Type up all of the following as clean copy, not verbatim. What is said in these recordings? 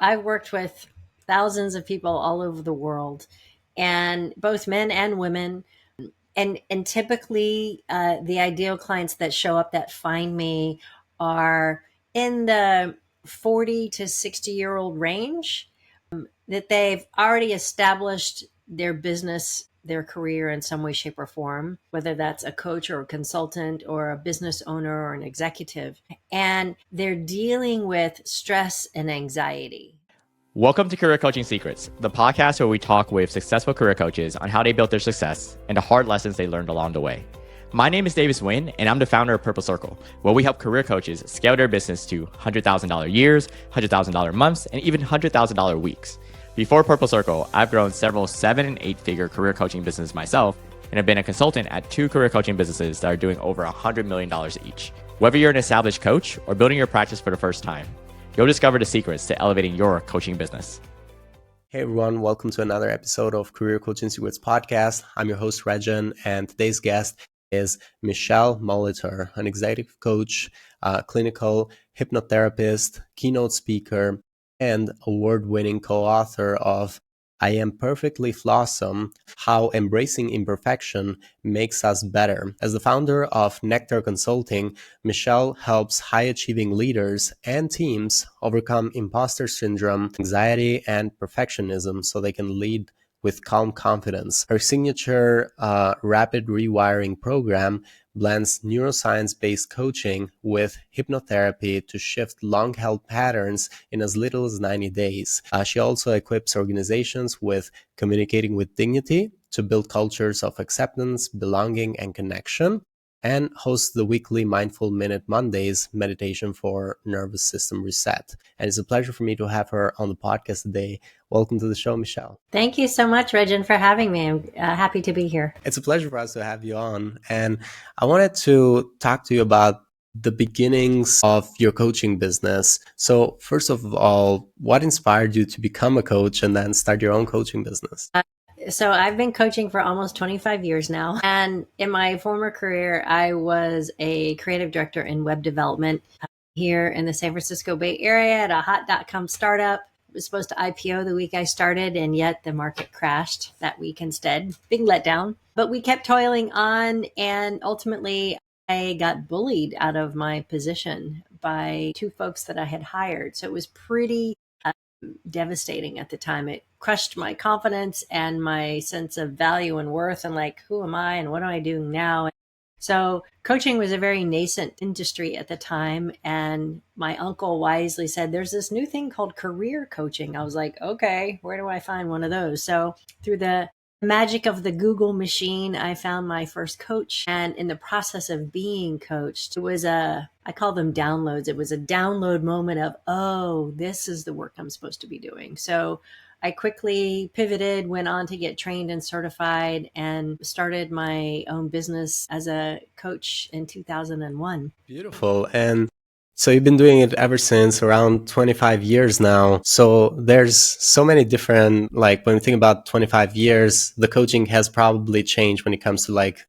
I've worked with thousands of people all over the world, and both men and women. And typically, the ideal clients that show up that find me are in the 40 to 60-year-old range, that they've already established their business, their career in some way, shape, or form, whether that's a coach or a consultant or a business owner or an executive. And they're dealing with stress and anxiety. Welcome to Career Coaching Secrets, the podcast where we talk with successful career coaches on how they built their success and the hard lessons they learned along the way. My name is Davis Nguyen, and I'm the founder of Purple Circle, where we help career coaches scale their business to $100,000 years, $100,000 months, and even $100,000 weeks. Before Purple Circle, I've grown several 7- and 8-figure career coaching businesses myself, and have been a consultant at 2 career coaching businesses that are doing over $100 million each. Whether you're an established coach or building your practice for the first time, you'll discover the secrets to elevating your coaching business. Hey everyone, welcome to another episode of Career Coaching Secrets podcast. I'm your host Rexhen, and today's guest is Michele Molitor, an executive coach, clinical hypnotherapist, keynote speaker, and award-winning co-author of I Am Perfectly Flawsome, How Embracing Imperfection Makes Us Better. As the founder of Nectar Consulting, Michele helps high-achieving leaders and teams overcome imposter syndrome, anxiety, and perfectionism so they can lead with calm confidence. Her signature Rapid Rewiring program blends neuroscience-based coaching with hypnotherapy to shift long-held patterns in as little as 90 days. She also equips organizations with communicating with dignity to build cultures of acceptance, belonging, and connection, and hosts the weekly Mindful Minute Mondays meditation for nervous system reset. And it's a pleasure for me to have her on the podcast today. Welcome to the show, Michele. Thank you so much, Rexhen, for having me. I'm happy to be here. It's a pleasure for us to have you on. And I wanted to talk to you about the beginnings of your coaching business. So first of all, what inspired you to become a coach and then start your own coaching business? So I've been coaching for almost 25 years now. And in my former career, I was a creative director in web development here in the San Francisco Bay Area at a hot.com startup. It was supposed to IPO the week I started, and yet the market crashed that week instead. Big letdown. But we kept toiling on, and ultimately I got bullied out of my position by 2 folks that I had hired. So it was pretty devastating at the time. It crushed my confidence and my sense of value and worth, and like, who am I and what am I doing now? So coaching was a very nascent industry at the time. And my uncle wisely said, there's this new thing called career coaching. I was like, okay, where do I find one of those? So through the magic of the Google machine, I found my first coach. And in the process of being coached, it was I call them downloads. It was a download moment of, oh, this is the work I'm supposed to be doing. So I quickly pivoted, went on to get trained and certified, and started my own business as a coach in 2001. Beautiful. And so you've been doing it ever since, around 25 years now. So there's so many different, like when we think about 25 years, the coaching has probably changed when it comes to like,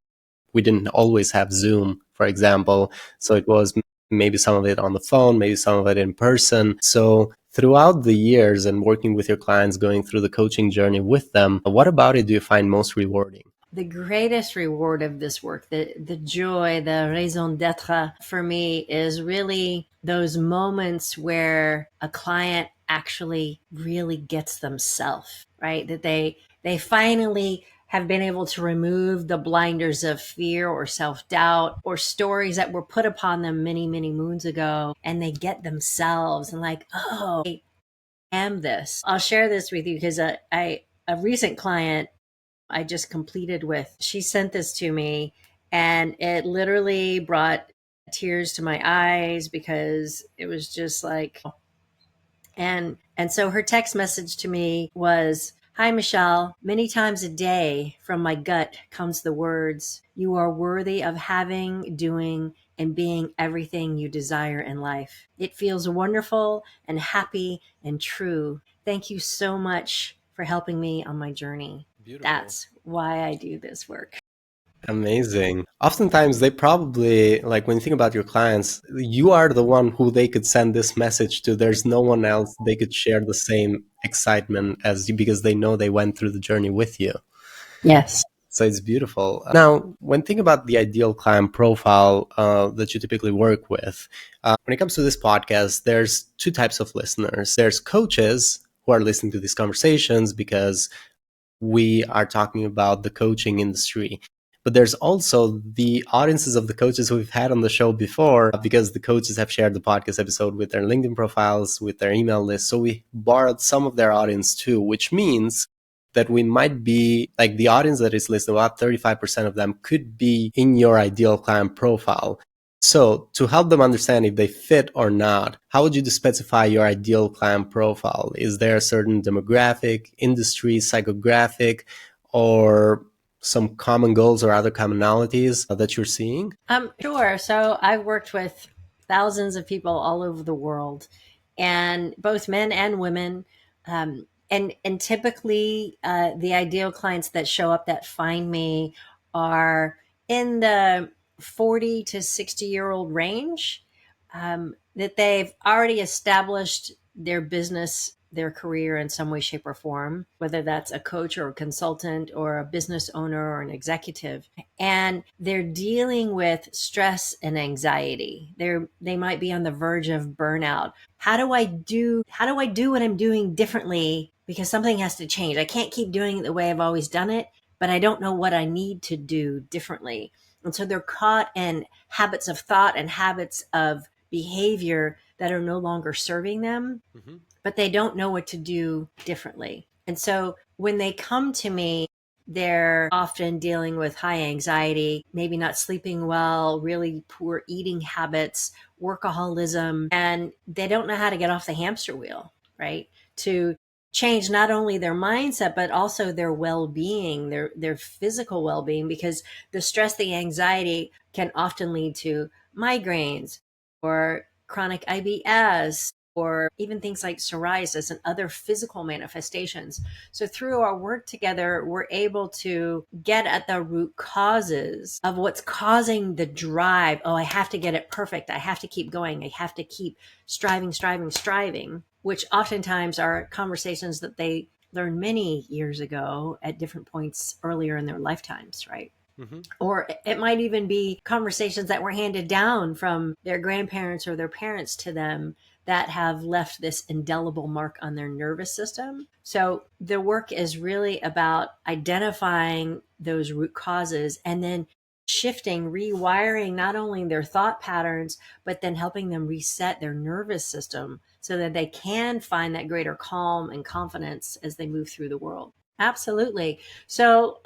we didn't always have Zoom, for example. So it was maybe some of it on the phone, maybe some of it in person. So throughout the years and working with your clients, going through the coaching journey with them, what about it do you find most rewarding? The greatest reward of this work, the joy, the raison d'etre for me is really those moments where a client actually really gets themselves, right? That they finally have been able to remove the blinders of fear or self-doubt or stories that were put upon them many, many moons ago, and they get themselves and like, oh, I am this. I'll share this with you because a recent client I just completed with, she sent this to me, and it literally brought tears to my eyes because it was just like, and so her text message to me was, "Hi, Michele. Many times a day from my gut comes the words, you are worthy of having, doing, and being everything you desire in life. It feels wonderful and happy and true. Thank you so much for helping me on my journey." Beautiful. That's why I do this work. Amazing. Oftentimes, they probably, like when you think about your clients, you are the one who they could send this message to. There's no one else they could share the same excitement as you because they know they went through the journey with you. Yes. So it's beautiful. Now, when thinking about the ideal client profile that you typically work with, when it comes to this podcast, there's two types of listeners. There's coaches who are listening to these conversations because we are talking about the coaching industry. But there's also the audiences of the coaches who we've had on the show before because the coaches have shared the podcast episode with their LinkedIn profiles, with their email list. So we borrowed some of their audience too, which means that we might be like the audience that is listed, about 35% of them could be in your ideal client profile. So to help them understand if they fit or not, how would you specify your ideal client profile? Is there a certain demographic, industry, psychographic, or some common goals or other commonalities that you're seeing? Sure. So I've worked with thousands of people all over the world, and both men and women. And typically, the ideal clients that show up that find me are in the 40 to 60-year-old range, that they've already established their business, their career in some way, shape, or form, whether that's a coach or a consultant or a business owner or an executive. And they're dealing with stress and anxiety. They might be on the verge of burnout. How do I do what I'm doing differently, because something has to change. I can't keep doing it the way I've always done it, but I don't know what I need to do differently. And so they're caught in habits of thought and habits of behavior that are no longer serving them, Mm-hmm. but they don't know what to do differently. And so when they come to me, they're often dealing with high anxiety, maybe not sleeping well, really poor eating habits, workaholism, and they don't know how to get off the hamster wheel, right? To change not only their mindset, but also their well-being, their physical well-being, because the stress, the anxiety can often lead to migraines or chronic IBS, or even things like psoriasis and other physical manifestations. So through our work together, we're able to get at the root causes of what's causing the drive. Oh, I have to get it perfect. I have to keep going. I have to keep striving, which oftentimes are conversations that they learned many years ago at different points earlier in their lifetimes, right? Mm-hmm. Or it might even be conversations that were handed down from their grandparents or their parents to them that have left this indelible mark on their nervous system. So the work is really about identifying those root causes and then shifting, rewiring not only their thought patterns, but then helping them reset their nervous system so that they can find that greater calm and confidence as they move through the world. Absolutely. So,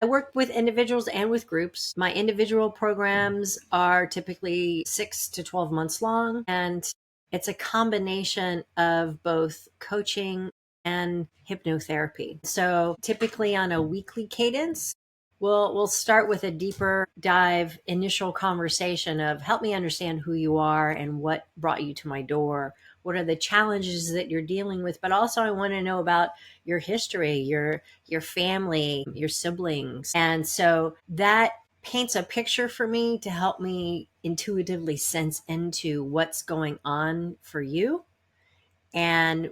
I work with individuals and with groups. My individual programs are typically 6 to 12 months long, and it's a combination of both coaching and hypnotherapy. So typically on a weekly cadence, we'll start with a deeper dive initial conversation of help me understand who you are and what brought you to my door. What are the challenges that you're dealing with? But also I want to know about your history, your family, your siblings. And so that paints a picture for me to help me intuitively sense into what's going on for you. And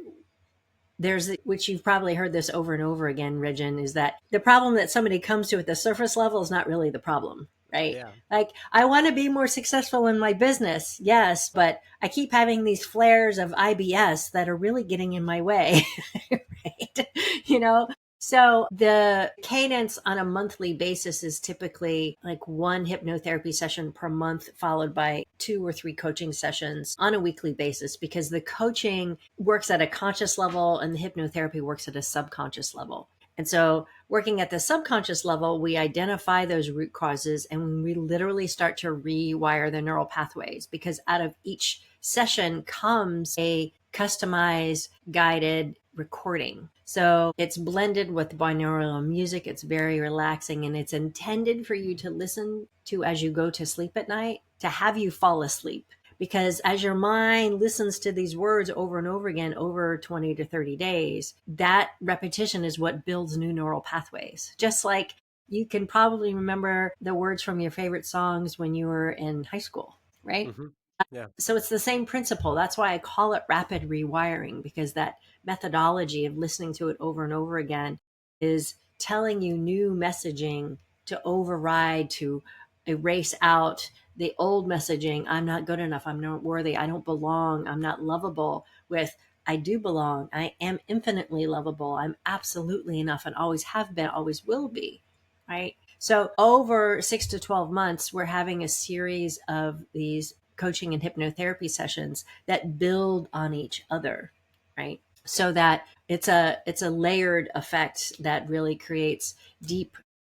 there's, which you've probably heard this over and over again, Rexhen, is that the problem that somebody comes to at the surface level is not really the problem, right? Yeah. Like, I want to be more successful in my business. Yes, but I keep having these flares of IBS that are really getting in my way, right? You know, so the cadence on a monthly basis is typically like one hypnotherapy session per month, followed by 2 or 3 coaching sessions on a weekly basis, because the coaching works at a conscious level and the hypnotherapy works at a subconscious level. And so working at the subconscious level, we identify those root causes and we literally start to rewire the neural pathways, because out of each session comes a customized guided recording. So it's blended with binaural music. It's very relaxing and it's intended for you to listen to as you go to sleep at night, to have you fall asleep. Because as your mind listens to these words over and over again over 20 to 30 days, that repetition is what builds new neural pathways. Just like You can probably remember the words from your favorite songs when you were in high school, right? Mm-hmm. Yeah. So it's the same principle. That's why I call it rapid rewiring, because that methodology of listening to it over and over again is telling you new messaging to override, to erase out the old messaging. I'm not good enough. I'm not worthy. I don't belong. I'm not lovable. With I do belong. I am infinitely lovable. I'm absolutely enough and always have been, always will be. Right. So over 6 to 12 months, we're having a series of these coaching and hypnotherapy sessions that build on each other, right? So that it's a layered effect that really creates deep,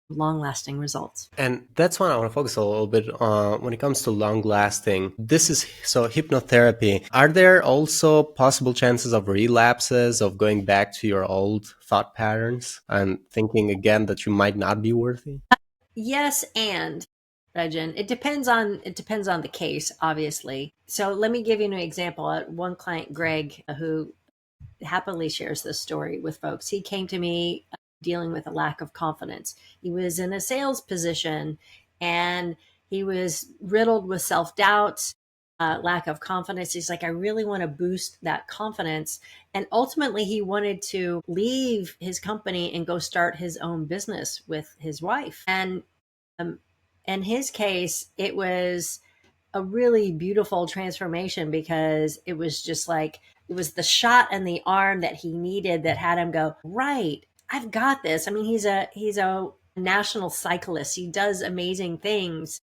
long-lasting results. And that's why I want to focus a little bit on when it comes to long lasting. This is so hypnotherapy. Are there also possible chances of relapses, of going back to your old thought patterns and thinking again that you might not be worthy? Yes, and Regen, it depends on the case, obviously. So let me give you an example. One client, Greg, who happily shares this story with folks. He came to me dealing with a lack of confidence. He was in a sales position and he was riddled with self doubt, lack of confidence. He's like, I really want to boost that confidence. And ultimately, he wanted to leave his company and go start his own business with his wife. And um, in his case, it was a really beautiful transformation, because it was just like it was the shot in the arm that he needed that had him go, right, I've got this. I mean, he's a national cyclist. He does amazing things.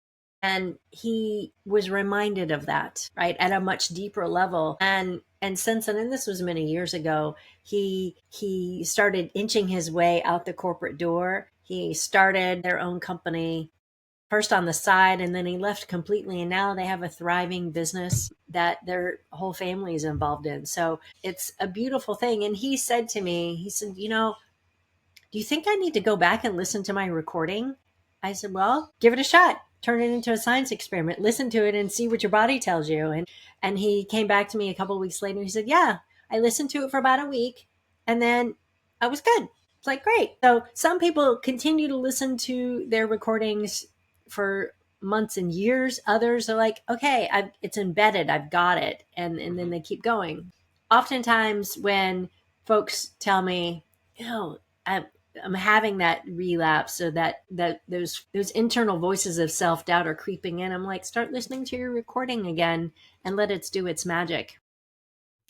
And he was reminded of that, right, at a much deeper level. And since then, and this was many years ago, he started inching his way out the corporate door. He started their own company, first on the side, and then he left completely, and now they have a thriving business that their whole family is involved in. So it's a beautiful thing. And he said to me, he said, do you think I need to go back and listen to my recording? I said, well, give it a shot. Turn it into a science experiment. Listen to it and see what your body tells you. And he came back to me a couple of weeks later. He said, yeah, I listened to it for about a week and then I was good. It's like, great. So some people continue to listen to their recordings for months and years. Others are like, okay, it's embedded. I've got it. And then they keep going. Oftentimes when folks tell me, I, I'm having that relapse, or that those internal voices of self-doubt are creeping in, I'm like, start listening to your recording again and let it do its magic.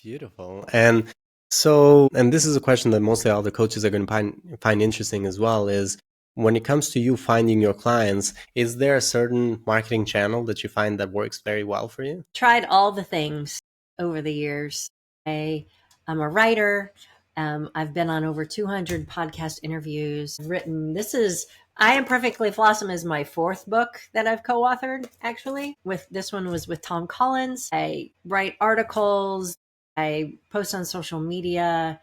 Beautiful. And this is a question that mostly all the coaches are going to find interesting as well, is when it comes to you finding your clients, is there a certain marketing channel that you find that works very well for you? Tried all the things over the years. I'm a writer. I've been on over 200 podcast interviews. I've written, I Am Perfectly Flawsome is my fourth book that I've co-authored, actually. This one was with Tom Collins. I write articles. I post on social media.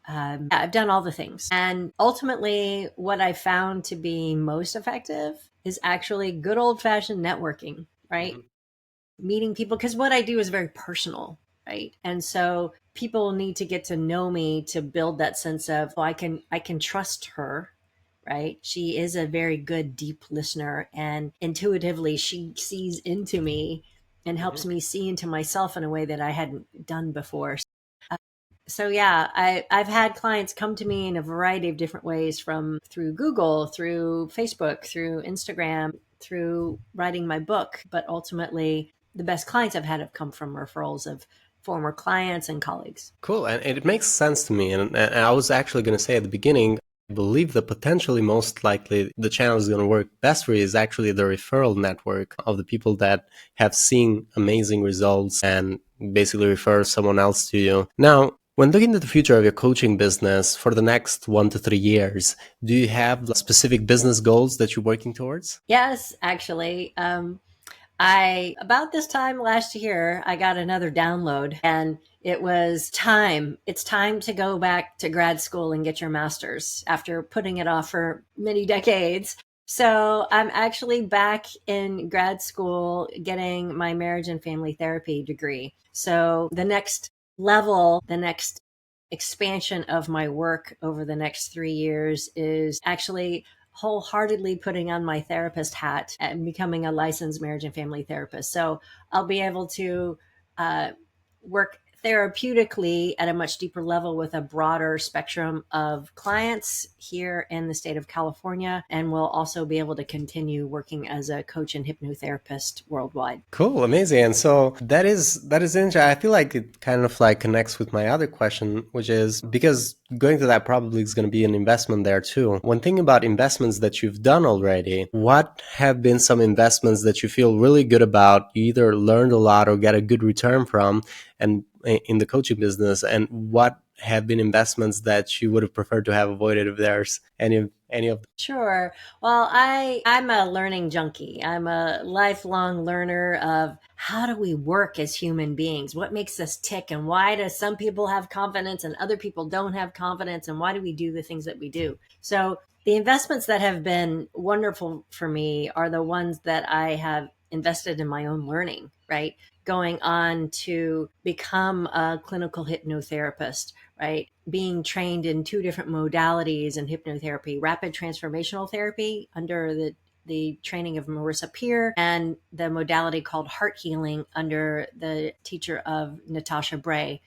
I've done all the things. And ultimately, what I found to be most effective is actually good old fashioned networking, right? Meeting people, because what I do is very personal, right? And so people need to get to know me to build that sense of, oh, I can trust her, right? She is a very good deep listener, and intuitively she sees into me and helps me see into myself in a way that I hadn't done before. So yeah, I've had clients come to me in a variety of different ways, from through Google, through Facebook, through Instagram, through writing my book. But ultimately, the best clients I've had have come from referrals of former clients and colleagues. Cool. And it makes sense to me. And I was actually going to say at the beginning, I believe that potentially most likely the channel is going to work best for you is actually the referral network of the people that have seen amazing results and basically refer someone else to you. Now, when looking at the future of your coaching business for the next 1 to 3 years, do you have specific business goals that you're working towards? Yes, actually. I about this time last year, I got another download, and it was time. It's time to go back to grad school and get your master's after putting it off for many decades. So I'm actually back in grad school getting my marriage and family therapy degree. So the next level, the next expansion of my work over the next 3 years is actually wholeheartedly putting on my therapist hat and becoming a licensed marriage and family therapist. So I'll be able to work therapeutically at a much deeper level with a broader spectrum of clients here in the state of California. And we'll also be able to continue working as a coach and hypnotherapist worldwide. Cool, amazing. And so that is interesting. I feel like it kind of like connects with my other question, which is because going to that probably is going to be an investment there too. One thing about investments that you've done already, what have been some investments that you feel really good about, you either learned a lot or get a good return from, and in the coaching business, and what have been investments that you would have preferred to have avoided if there's any of them? Sure. Well, I'm a learning junkie. I'm a lifelong learner of how do we work as human beings? What makes us tick? And why do some people have confidence and other people don't have confidence? And why do we do the things that we do? So the investments that have been wonderful for me are the ones that I have invested in my own learning, right? Going on to become a clinical hypnotherapist, right? Being trained in two different modalities in hypnotherapy, rapid transformational therapy under the training of Marissa Peer, and the modality called heart healing under the teacher of Natasha Bray.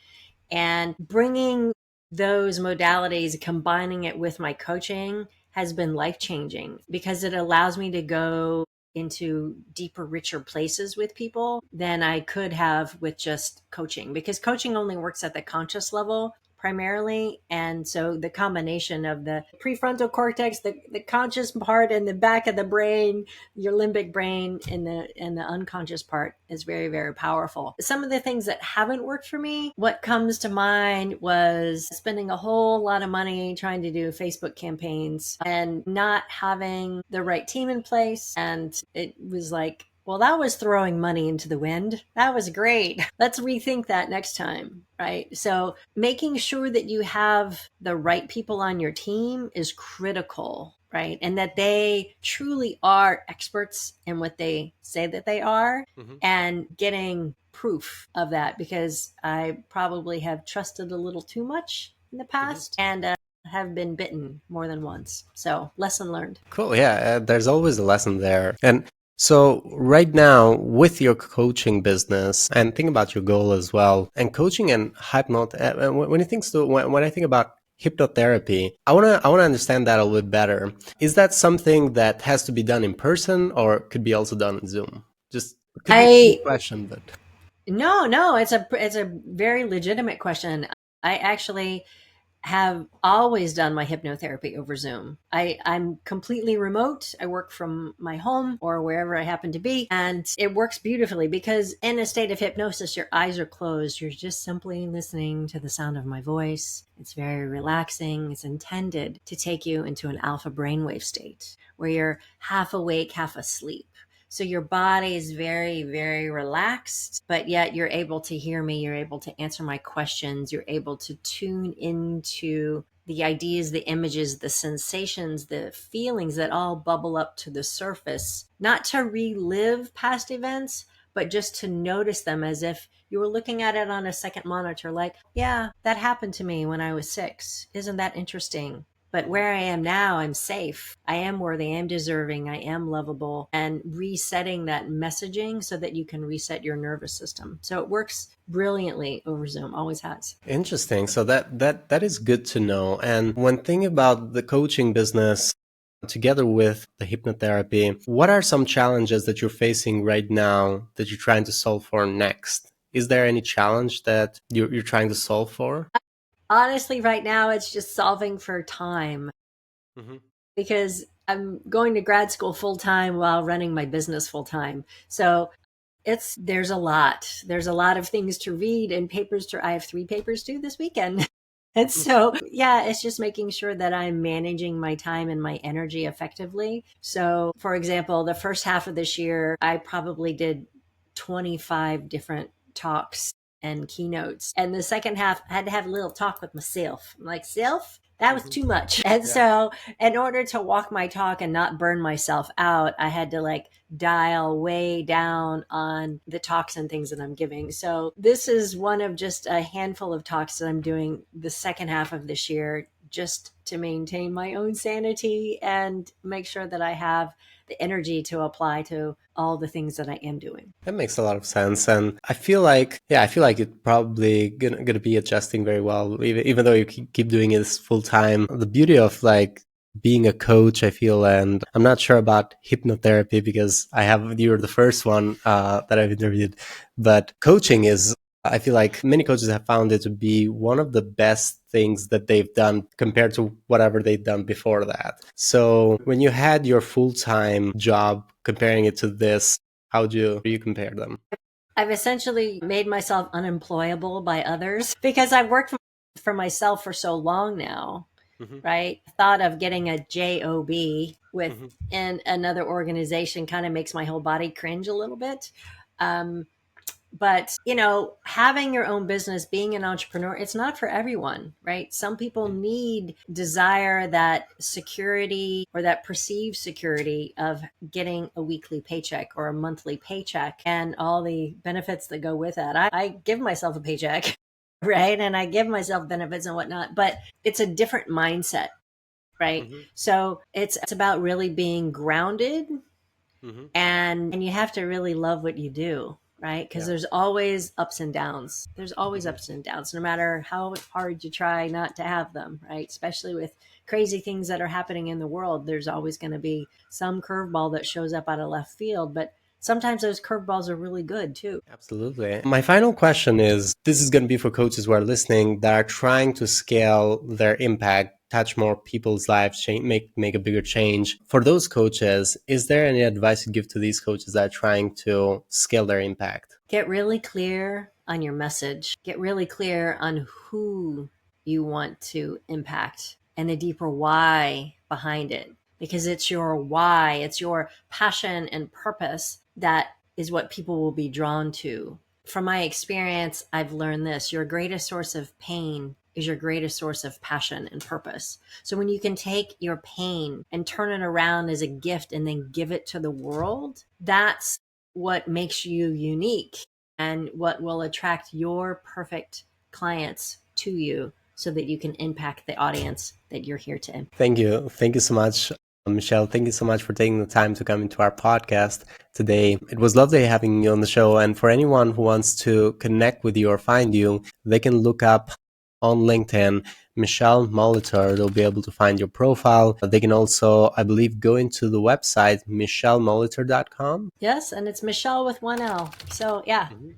And bringing those modalities, combining it with my coaching has been life changing because it allows me to go into deeper, richer places with people than I could have with just coaching, because coaching only works at the conscious level primarily. And so the combination of the prefrontal cortex, the conscious part in the back of the brain, your limbic brain, and the unconscious part is very, very powerful. Some of the things that haven't worked for me, what comes to mind was spending a whole lot of money trying to do Facebook campaigns and not having the right team in place. And it was like, well, that was throwing money into the wind. That was great. Let's rethink that next time, right? So making sure that you have the right people on your team is critical, right? And that they truly are experts in what they say that they are, and getting proof of that, because I probably have trusted a little too much in the past and have been bitten more than once. So lesson learned. Cool. Yeah, there's always a lesson there. And so right now with your coaching business, and think about your goal as well, and coaching and when I think about hypnotherapy, I wanna understand that a little bit better. Is that something that has to be done in person or could be also done on Zoom? Just could be a I big question, but No, it's a very legitimate question. I actually have always done my hypnotherapy over Zoom. I'm completely remote. I work from my home or wherever I happen to be, and it works beautifully because in a state of hypnosis, your eyes are closed. You're just simply listening to the sound of my voice. It's very relaxing. It's intended to take you into an alpha brainwave state where you're half awake, half asleep. So your body is very, very relaxed, but yet you're able to hear me. You're able to answer my questions. You're able to tune into the ideas, the images, the sensations, the feelings that all bubble up to the surface, not to relive past events, but just to notice them as if you were looking at it on a second monitor, like, yeah, that happened to me when I was 6. Isn't that interesting? But where I am now, I'm safe. I am worthy. I am deserving. I am lovable. And resetting that messaging so that you can reset your nervous system. So it works brilliantly over Zoom. Always has. interesting. So that is good to know. And one thing about the coaching business together with the hypnotherapy, what are some challenges that you're facing right now that you're trying to solve for next? Is there any challenge that you're trying to solve for? Honestly, right now, it's just solving for time Hmm. because I'm going to grad school full time while running my business full time. So there's a lot of things to read and I have 3 papers due this weekend. And so, yeah, it's just making sure that I'm managing my time and my energy effectively. So, for example, the first half of this year, I probably did 25 different talks and keynotes. And the second half, I had to have a little talk with myself. I'm like, self, that was too much. And so, in order to walk my talk and not burn myself out, I had to like dial way down on the talks and things that I'm giving. So this is one of just a handful of talks that I'm doing the second half of this year, just to maintain my own sanity and make sure that I have the energy to apply to all the things that I am doing. That makes a lot of sense. And I feel like you're probably gonna be adjusting very well, even though you keep doing this full time. The beauty of like being a coach, I feel, and I'm not sure about hypnotherapy because you're the first one that I've interviewed, but coaching is, I feel like many coaches have found it to be one of the best things that they've done compared to whatever they've done before that. So when you had your full-time job, comparing it to this, how do you compare them? I've essentially made myself unemployable by others because I've worked for myself for so long now, right? Thought of getting a job within another organization kind of makes my whole body cringe a little bit. But, having your own business, being an entrepreneur, it's not for everyone, right? Some people desire that security or that perceived security of getting a weekly paycheck or a monthly paycheck and all the benefits that go with that. I give myself a paycheck, right? And I give myself benefits and whatnot, but it's a different mindset, right? So it's about really being grounded and you have to really love what you do. Right? Because there's always ups and downs. There's always ups and downs, no matter how hard you try not to have them, right? Especially with crazy things that are happening in the world. There's always going to be some curveball that shows up out of left field, but sometimes those curveballs are really good too. Absolutely. My final question is, this is going to be for coaches who are listening that are trying to scale their impact, touch more people's lives, make a bigger change. For those coaches, is there any advice you give to these coaches that are trying to scale their impact? Get really clear on your message. Get really clear on who you want to impact and the deeper why behind it. Because it's your why, it's your passion and purpose that is what people will be drawn to. From my experience, I've learned this: your greatest source of pain is your greatest source of passion and purpose. So when you can take your pain and turn it around as a gift and then give it to the world, that's what makes you unique and what will attract your perfect clients to you so that you can impact the audience that you're here to impact. Thank you. Thank you so much, Michelle. Thank you so much for taking the time to come into our podcast today. It was lovely having you on the show. And for anyone who wants to connect with you or find you, they can look up on LinkedIn, Michele Molitor. They'll be able to find your profile. They can also, I believe, go into the website, michelemolitor.com. Yes, and it's Michelle with one L. So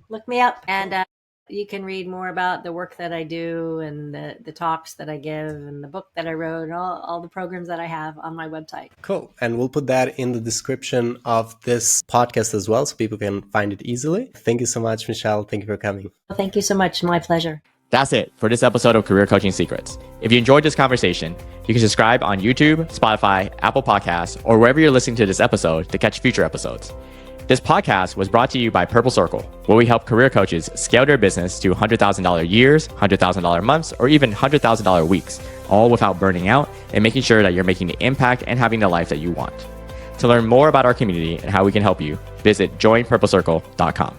look me up and you can read more about the work that I do and the talks that I give and the book that I wrote and all the programs that I have on my website. Cool. And we'll put that in the description of this podcast as well so people can find it easily. Thank you so much, Michelle. Thank you for coming. Well, thank you so much. My pleasure. That's it for this episode of Career Coaching Secrets. If you enjoyed this conversation, you can subscribe on YouTube, Spotify, Apple Podcasts, or wherever you're listening to this episode to catch future episodes. This podcast was brought to you by Purple Circle, where we help career coaches scale their business to $100,000 years, $100,000 months, or even $100,000 weeks, all without burning out and making sure that you're making the impact and having the life that you want. To learn more about our community and how we can help you, visit joinpurplecircle.com.